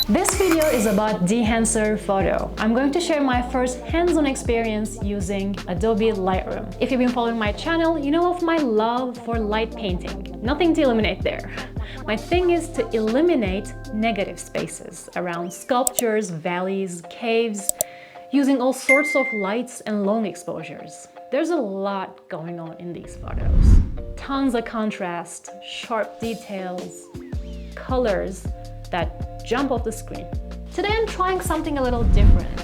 This video is about Dehancer Photo. I'm going to share my first hands-on experience using Adobe Lightroom. If you've been following my channel, you know of my love for light painting. Nothing to eliminate there. My thing is to eliminate negative spaces around sculptures, valleys, caves, using all sorts of lights and long exposures. There's a lot going on in these photos. Tons of contrast, sharp details, colors that jump off the screen. Today I'm trying something a little different.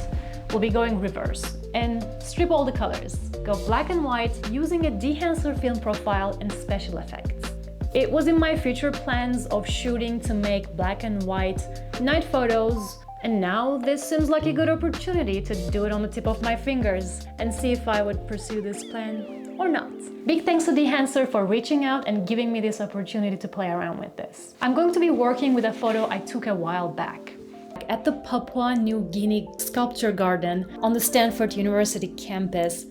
We'll be going reverse and strip all the colors. Go black and white using a Dehancer film profile and special effects. It was in my future plans of shooting to make black and white night photos, and now this seems like a good opportunity to do it on the tip of my fingers and see if I would pursue this plan or not. Big thanks to Dehancer for reaching out and giving me this opportunity to play around with this. I'm going to be working with a photo I took a while back at the Papua New Guinea Sculpture Garden on the Stanford University campus.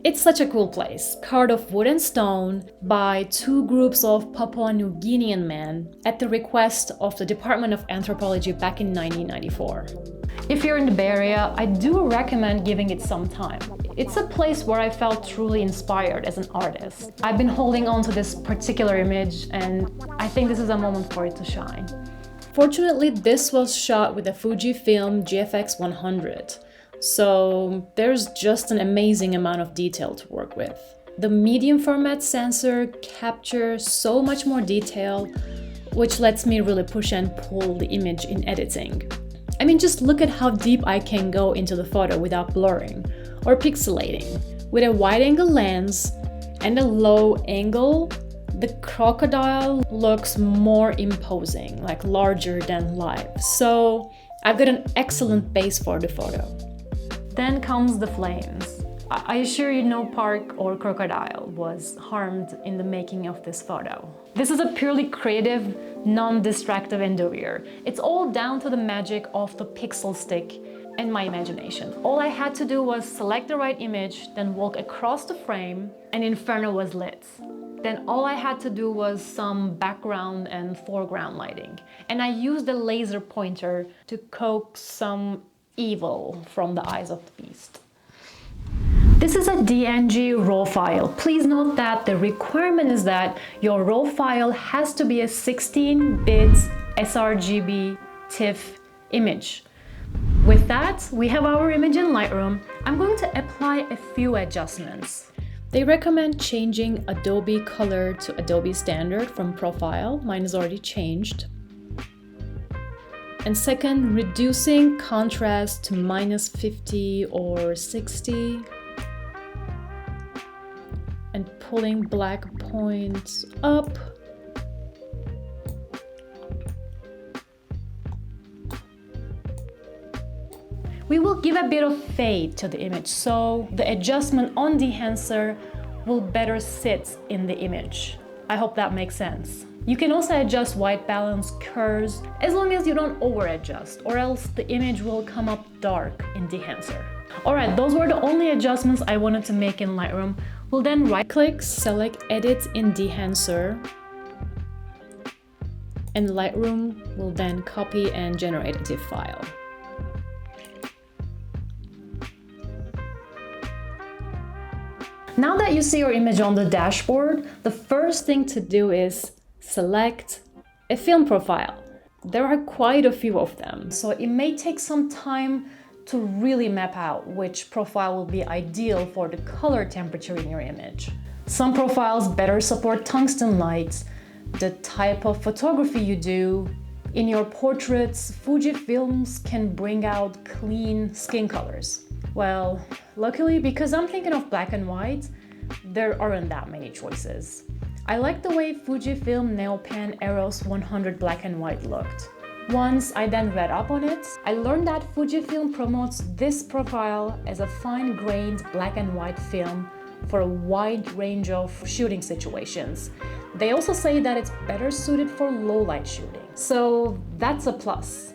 It's such a cool place, carved of wood and stone by two groups of Papua New Guinean men at the request of the Department of Anthropology back in 1994. If you're in the Bay Area, I do recommend giving it some time. It's a place where I felt truly inspired as an artist. I've been holding on to this particular image and I think this is a moment for it to shine. Fortunately, this was shot with a Fujifilm GFX 100. So there's just an amazing amount of detail to work with. The medium format sensor captures so much more detail, which lets me really push and pull the image in editing. I mean, just look at how deep I can go into the photo without blurring or pixelating. With a wide angle lens and a low angle, the crocodile looks more imposing, like larger than life. So I've got an excellent base for the photo. Then comes the flames. I assure you no park or crocodile was harmed in the making of this photo. This is a purely creative, non-distractive endeavor. It's all down to the magic of the pixel stick and my imagination. All I had to do was select the right image, then walk across the frame, and inferno was lit. Then all I had to do was some background and foreground lighting. And I used a laser pointer to coax some evil from the eyes of the beast. This is a DNG RAW file. Please note that the requirement is that your RAW file has to be a 16-bit sRGB TIFF image. With that, we have our image in Lightroom. I'm going to apply a few adjustments. They recommend changing Adobe color to Adobe Standard from profile. Mine is already changed. And second, reducing contrast to -50 or 60. And pulling black points up. We will give a bit of fade to the image, so the adjustment on Dehancer will better sit in the image. I hope that makes sense. You can also adjust white balance, curves, as long as you don't over-adjust, or else the image will come up dark in Dehancer. Alright, those were the only adjustments I wanted to make in Lightroom. We'll then right-click, select Edit in Dehancer, and Lightroom will then copy and generate a TIFF file. Now that you see your image on the dashboard, the first thing to do is select a film profile. There are quite a few of them, so it may take some time to really map out which profile will be ideal for the color temperature in your image. Some profiles better support tungsten lights, the type of photography you do. In your portraits, Fujifilms can bring out clean skin colors. Well, luckily, because I'm thinking of black and white, there aren't that many choices. I like the way Fujifilm Neopan Acros 100 black and white looked. Once I then read up on it, I learned that Fujifilm promotes this profile as a fine-grained black and white film for a wide range of shooting situations. They also say that it's better suited for low-light shooting. So that's a plus.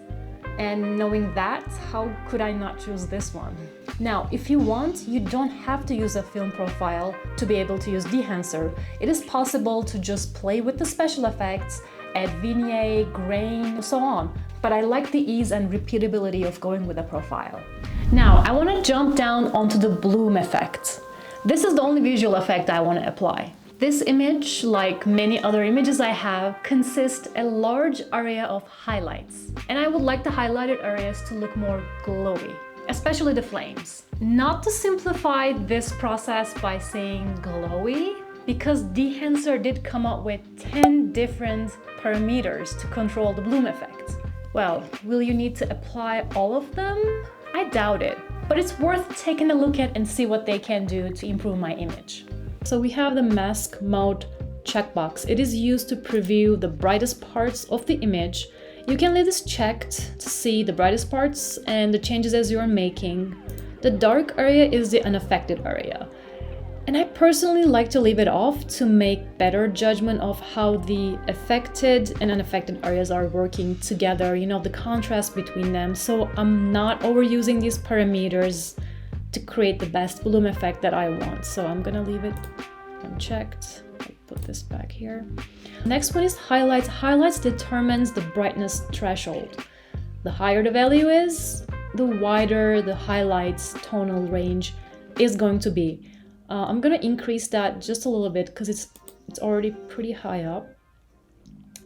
And knowing that, how could I not choose this one? Now, if you want, you don't have to use a film profile to be able to use Dehancer. It is possible to just play with the special effects, add vignette, grain, so on. but I like the ease and repeatability of going with a profile. Now, I want to jump down onto the bloom effect. This is the only visual effect I want to apply. This image, like many other images I have, consists a large area of highlights. And I would like the highlighted areas to look more glowy, especially the flames. Not to simplify this process by saying glowy, because Dehancer did come up with 10 different parameters to control the bloom effect. Well, will you need to apply all of them? I doubt it, but it's worth taking a look at and see what they can do to improve my image. So we have the mask mode checkbox. It is used to preview the brightest parts of the image. You can leave this checked to see the brightest parts and the changes as you are making. The dark area is the unaffected area. And I personally like to leave it off to make better judgment of how the affected and unaffected areas are working together, you know, the contrast between them. So I'm not overusing these parameters to create the best bloom effect that I want. So I'm gonna leave it unchecked. I'll put this back here. Next one is highlights. Highlights determines the brightness threshold. The higher the value is, the wider the highlights tonal range is going to be. I'm gonna increase that just a little bit because it's already pretty high up.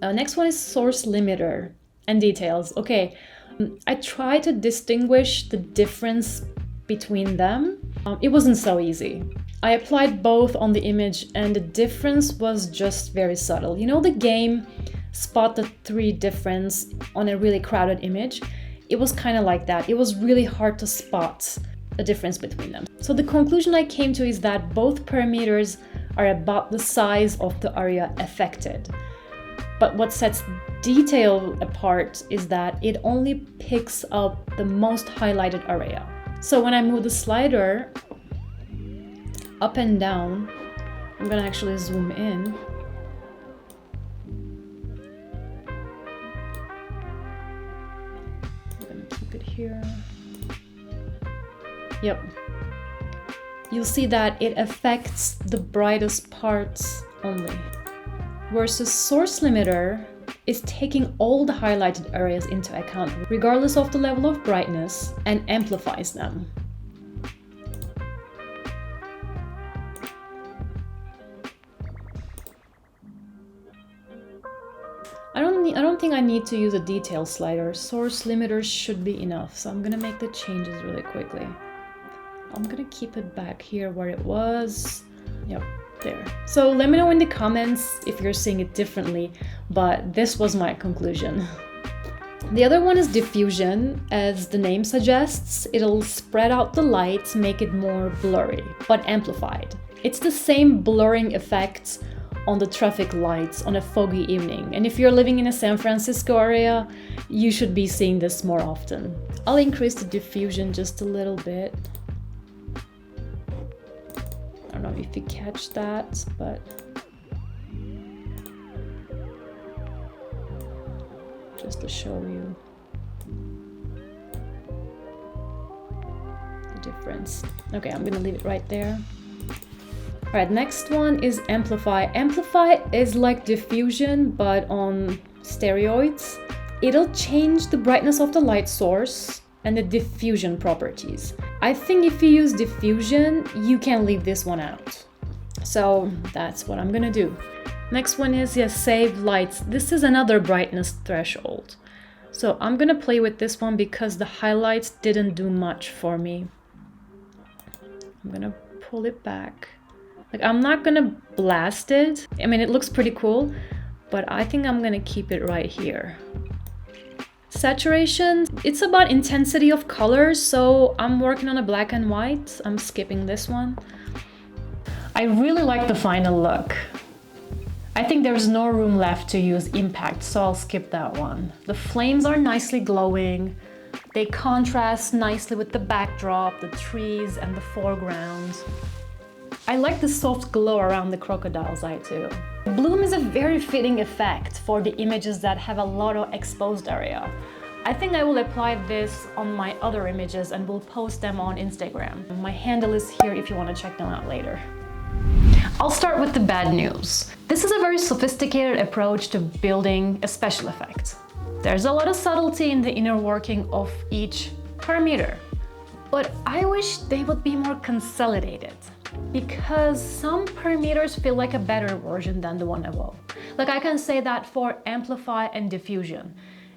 Next one is source limiter and details. Okay, I try to distinguish the difference between them. It wasn't so easy. I applied both on the image and the difference was just very subtle. You know the game Spot the Three difference on a really crowded image? It was kind of like that. It was really hard to spot a difference between them. So the conclusion I came to is that both parameters are about the size of the area affected. But what sets detail apart is that it only picks up the most highlighted area. So when I move the slider up and down, I'm gonna actually zoom in. I'm gonna keep it here. Yep. You'll see that it affects the brightest parts only. Versus source limiter is taking all the highlighted areas into account, regardless of the level of brightness, and amplifies them. I don't think I need to use a detail slider. Source limiters should be enough, so I'm gonna make the changes really quickly. I'm gonna keep it back here where it was. Yep, there. So let me know in the comments if you're seeing it differently, but this was my conclusion. The other one is diffusion. As the name suggests, it'll spread out the light, make it more blurry, but amplified. It's the same blurring effect on the traffic lights on a foggy evening. And if you're living in a San Francisco area, you should be seeing this more often. I'll increase the diffusion just a little bit. I don't know if you catch that, but just to show you the difference. Okay, I'm gonna leave it right there. All right, next one is amplify. Amplify is like diffusion, but on steroids. It'll change the brightness of the light source and the diffusion properties. I think if you use diffusion, you can leave this one out. So that's what I'm gonna do. Next one is, save lights. This is another brightness threshold. So I'm gonna play with this one because the highlights didn't do much for me. I'm gonna pull it back. Like, I'm not gonna blast it. I mean, it looks pretty cool, but I think I'm gonna keep it right here. Saturation, it's about intensity of colors, so I'm working on a black and white. I'm skipping this one. I really like the final look. I think there's no room left to use impact, so I'll skip that one. The flames are nicely glowing. They contrast nicely with the backdrop, the trees, and the foreground. I like the soft glow around the crocodile's eye too. Bloom is a very fitting effect for the images that have a lot of exposed area. I think I will apply this on my other images and will post them on Instagram. My handle is here if you want to check them out later. I'll start with the bad news. This is a very sophisticated approach to building a special effect. There's a lot of subtlety in the inner working of each parameter, but I wish they would be more consolidated, because some parameters feel like a better version than the one above. Like I can say that for amplify and diffusion,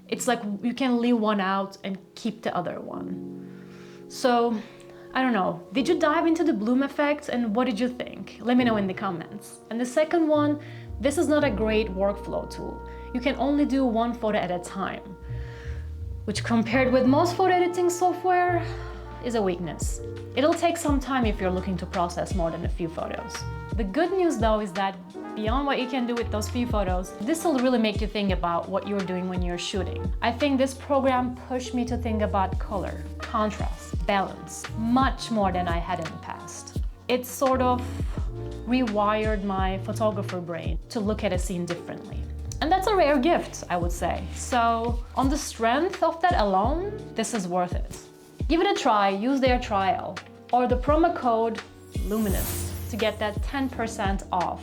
it's like you can leave one out and keep the other one. So, I don't know, did you dive into the bloom effect and what did you think? Let me know in the comments. And the second one, this is not a great workflow tool. You can only do one photo at a time, which compared with most photo editing software is a weakness. It'll take some time if you're looking to process more than a few photos. The good news though is that beyond what you can do with those few photos, this will really make you think about what you're doing when you're shooting. I think this program pushed me to think about color, contrast, balance, much more than I had in the past. It sort of rewired my photographer brain to look at a scene differently. And that's a rare gift, I would say. So on the strength of that alone, this is worth it. Give it a try, use their trial, or the promo code Luminous to get that 10% off.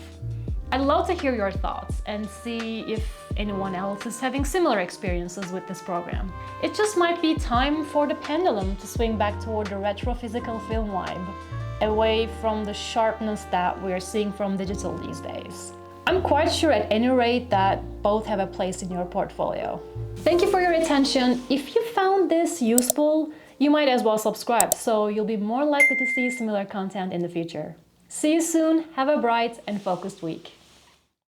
I'd love to hear your thoughts and see if anyone else is having similar experiences with this program. It just might be time for the pendulum to swing back toward the retro physical film vibe, away from the sharpness that we're seeing from digital these days. I'm quite sure at any rate that both have a place in your portfolio. Thank you for your attention. If you found this useful, you might as well subscribe so you'll be more likely to see similar content in the future. See you soon, have a bright and focused week.